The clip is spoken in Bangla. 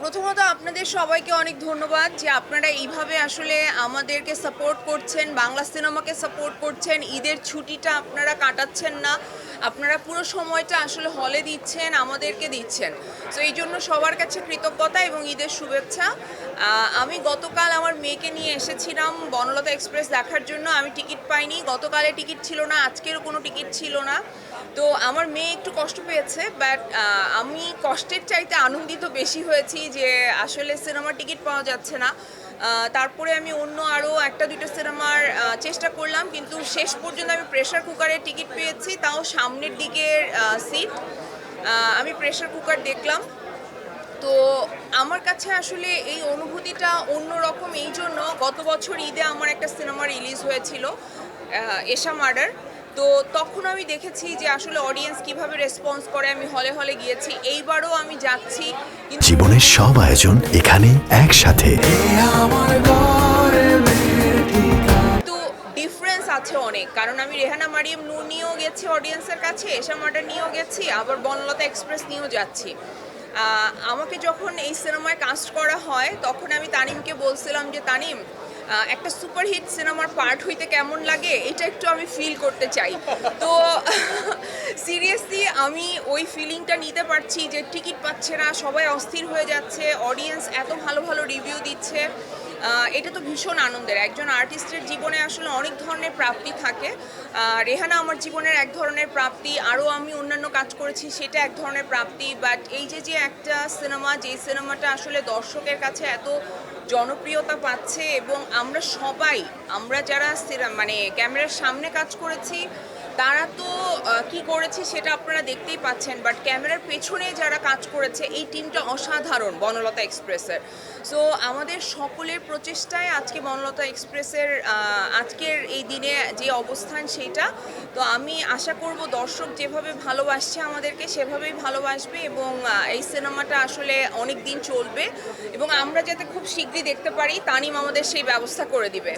প্রথমত আপনাদের সবাইকে অনেক ধন্যবাদ যে আপনারা এইভাবে আসলে আমাদেরকে সাপোর্ট করছেন, বাংলা সিনেমাকে সাপোর্ট করছেন। ঈদের ছুটিটা আপনারা কাটাচ্ছেন না, আপনারা পুরো সময়টা আসলে হলে দিচ্ছেন, আমাদেরকে দিচ্ছেন। সো এই জন্য সবার কাছে কৃতজ্ঞতা এবং ঈদের শুভেচ্ছা। আমি গতকাল আমার মেয়েকে নিয়ে এসেছিলাম বনলতা এক্সপ্রেস দেখার জন্য। আমি টিকিট পাইনি, গতকালে টিকিট ছিল না, আজকেরও কোনো টিকিট ছিল না। তো আমার মেয়ে একটু কষ্ট পেয়েছে, বাট আমি কষ্টের চাইতে আনন্দিত বেশি হয়েছি যে আসলে সিনেমার টিকিট পাওয়া যাচ্ছে না। তারপরে আমি অন্য আরও একটা দুটো সিনেমার চেষ্টা করলাম, কিন্তু শেষ পর্যন্ত আমি প্রেসার কুকারের টিকিট পেয়েছি, তাও সামনের দিকের সিট। আমি প্রেসার কুকার দেখলাম। তো আমার কাছে আসলে এই অনুভূতিটা অন্যরকম এই জন্য, গত বছর ঈদে আমার একটা সিনেমা রিলিজ হয়েছিল, এশা মার্ডার। তো তখন আমি দেখেছি যে আসলে অডিয়েন্স কিভাবে রেসপন্স করে, আমি হলে হলে গিয়েছি। এইবারও আমি যাচ্ছি, কিন্তু জীবনের সব আয়োজন এখানে একসাথে। কিন্তু ডিফারেন্স আছে অনেক, কারণ আমি রেহানা মারিয়াম নূর নিয়েও গেছি অডিয়েন্সের কাছে, এশা মার্ডার নিয়েও গেছি, আবার বনলতা এক্সপ্রেস নিয়েও যাচ্ছি। আমাকে যখন এই সিনেমায় কাস্ট করা হয় তখন আমি তানিমকে বলছিলাম যে তানিম, একটা সুপারহিট সিনেমার পার্ট হইতে কেমন লাগে এটা একটু আমি ফিল করতে চাই। তো সিরিয়াসলি আমি ওই ফিলিংটা নিতে পারছি যে টিকিট পাচ্ছে না, সবাই অস্থির হয়ে যাচ্ছে, অডিয়েন্স এত ভালো ভালো রিভিউ দিচ্ছে। এটা তো ভীষণ আনন্দের। একজন আর্টিস্টের জীবনে আসলে অনেক ধরনের প্রাপ্তি থাকে। রেহানা আমার জীবনের এক ধরনের প্রাপ্তি, আরও আমি অন্যান্য কাজ করেছি সেটা এক ধরনের প্রাপ্তি। বাট এই যে একটা সিনেমা, যেই সিনেমাটা আসলে দর্শকের কাছে এত জনপ্রিয়তা পাচ্ছে, এবং আমরা যারা মানে ক্যামেরার সামনে কাজ করেছি তারা তো কি করেছি সেটা আপনারা দেখতেই পাচ্ছেন, বাট ক্যামেরার পেছনে যারা কাজ করেছে এই টিমটা অসাধারণ বনলতা এক্সপ্রেসের। সো আমাদের সকলের প্রচেষ্টায় আজকে বনলতা এক্সপ্রেসের আজকের এই দিনে যে অবস্থান সেইটা। তো আমি আশা করব দর্শক যেভাবে ভালোবাসছে আমাদেরকে সেভাবেই ভালোবাসবে, এবং এই সিনেমাটা আসলে অনেক দিন চলবে এবং আমরা যাতে খুব শীঘ্রই দেখতে পারি, তানিম আমাদের সেই ব্যবস্থা করে দিবে।